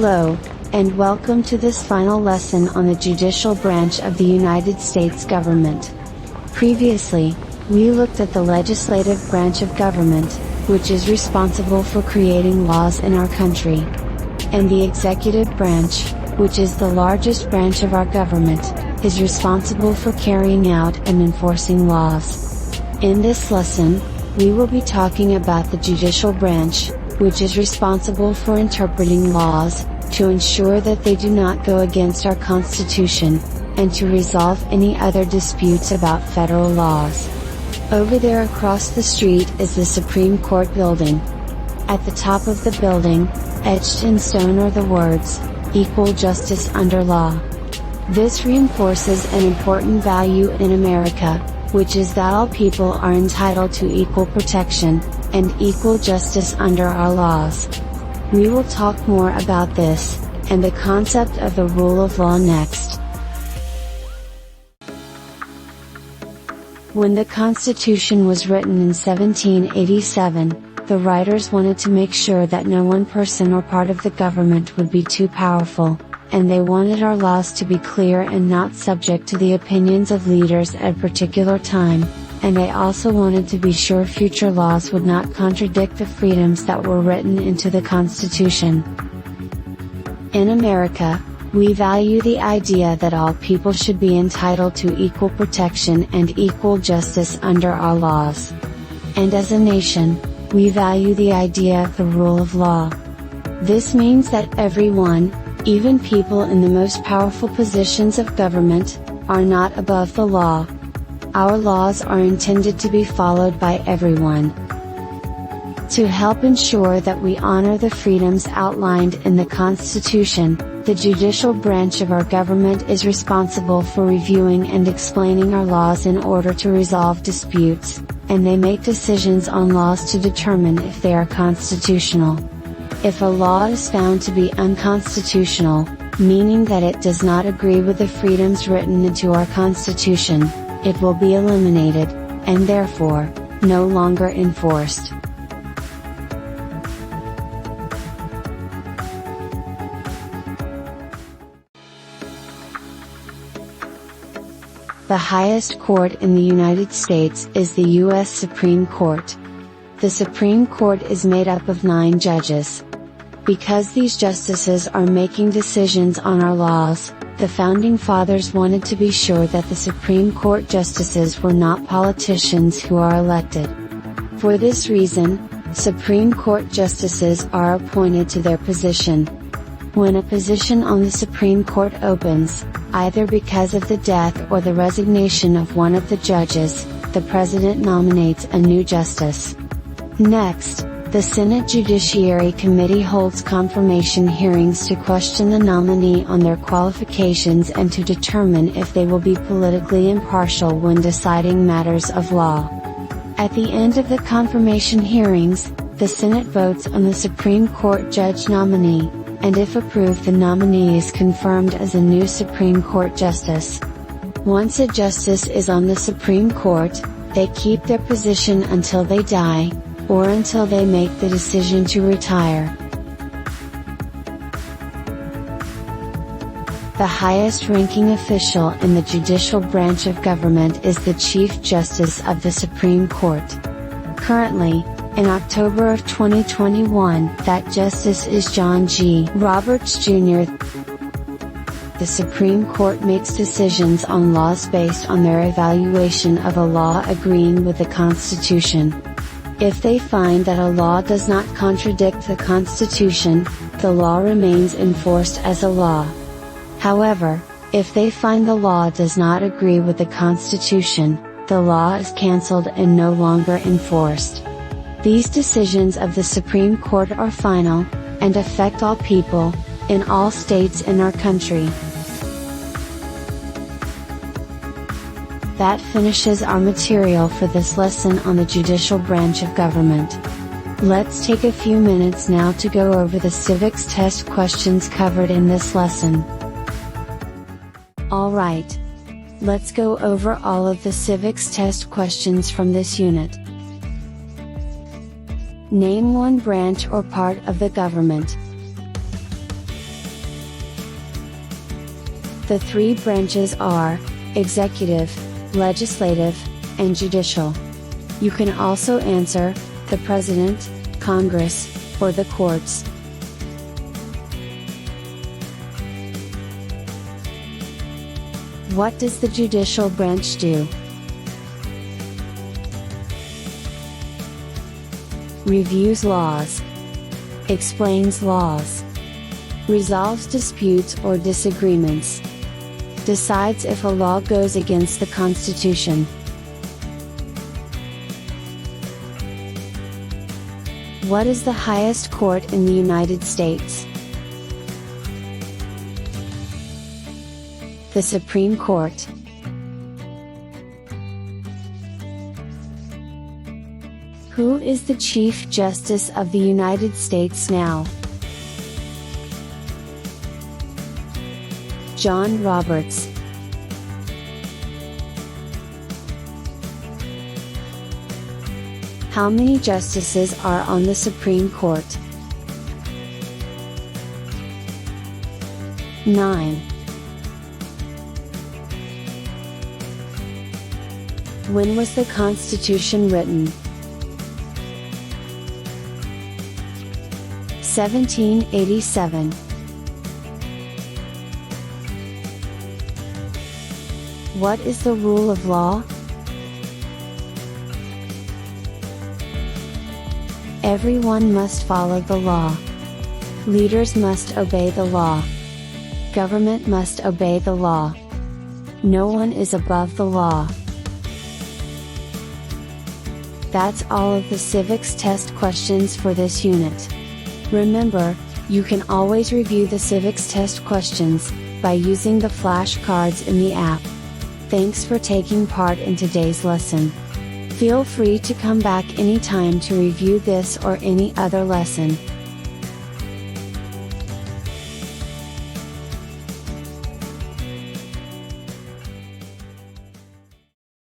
Hello, and welcome to this final lesson on the judicial branch of the United States government. Previously, we looked at the legislative branch of government, which is responsible for creating laws in our country, and the executive branch, which is the largest branch of our government, is responsible for carrying out and enforcing laws. In this lesson, we will be talking about the judicial branch, which is responsible for interpreting laws, to ensure that they do not go against our Constitution, and to resolve any other disputes about federal laws. Over there across the street is the Supreme Court building. At the top of the building, etched in stone are the words, "Equal justice under law." This reinforces an important value in America, which is that all people are entitled to equal protection, and equal justice under our laws. We will talk more about this, and the concept of the rule of law next. When the Constitution was written in 1787, the writers wanted to make sure that no one person or part of the government would be too powerful, and they wanted our laws to be clear and not subject to the opinions of leaders at a particular time, and they also wanted to be sure future laws would not contradict the freedoms that were written into the Constitution. In America, we value the idea that all people should be entitled to equal protection and equal justice under our laws. And as a nation, we value the idea of the rule of law. This means that everyone, even people in the most powerful positions of government, are not above the law. Our laws are intended to be followed by everyone. To help ensure that we honor the freedoms outlined in the Constitution, the judicial branch of our government is responsible for reviewing and explaining our laws in order to resolve disputes, and they make decisions on laws to determine if they are constitutional. If a law is found to be unconstitutional, meaning that it does not agree with the freedoms written into our Constitution, it will be eliminated, and therefore, no longer enforced. The highest court in the United States is the US Supreme Court. The Supreme Court is made up of 9 judges. Because these justices are making decisions on our laws, the Founding Fathers wanted to be sure that the Supreme Court justices were not politicians who are elected. For this reason, Supreme Court justices are appointed to their position. When a position on the Supreme Court opens, either because of the death or the resignation of one of the judges, the President nominates a new justice. Next, the Senate Judiciary Committee holds confirmation hearings to question the nominee on their qualifications and to determine if they will be politically impartial when deciding matters of law. At the end of the confirmation hearings, the Senate votes on the Supreme Court judge nominee, and if approved, the nominee is confirmed as a new Supreme Court justice. Once a justice is on the Supreme Court, they keep their position until they die, or until they make the decision to retire. The highest ranking official in the judicial branch of government is the Chief Justice of the Supreme Court. Currently, in October of 2021, that justice is John G. Roberts Jr. The Supreme Court makes decisions on laws based on their evaluation of a law agreeing with the Constitution. If they find that a law does not contradict the Constitution, the law remains enforced as a law. However, if they find the law does not agree with the Constitution, the law is cancelled and no longer enforced. These decisions of the Supreme Court are final, and affect all people, in all states in our country. That finishes our material for this lesson on the judicial branch of government. Let's take a few minutes now to go over the civics test questions covered in this lesson. Alright. Let's go over all of the civics test questions from this unit. Name one branch or part of the government. The three branches are executive, legislative, and judicial. You can also answer the President, Congress, or the courts. What does the judicial branch do? Reviews laws, explains laws, resolves disputes or disagreements, decides if a law goes against the Constitution. What is the highest court in the United States? The Supreme Court. Who is the Chief Justice of the United States now? John Roberts. How many justices are on the Supreme Court? 9. When was the Constitution written? 1787. What is the rule of law? Everyone must follow the law. Leaders must obey the law. Government must obey the law. No one is above the law. That's all of the civics test questions for this unit. Remember, you can always review the civics test questions by using the flashcards in the app. Thanks for taking part in today's lesson. Feel free to come back anytime to review this or any other lesson.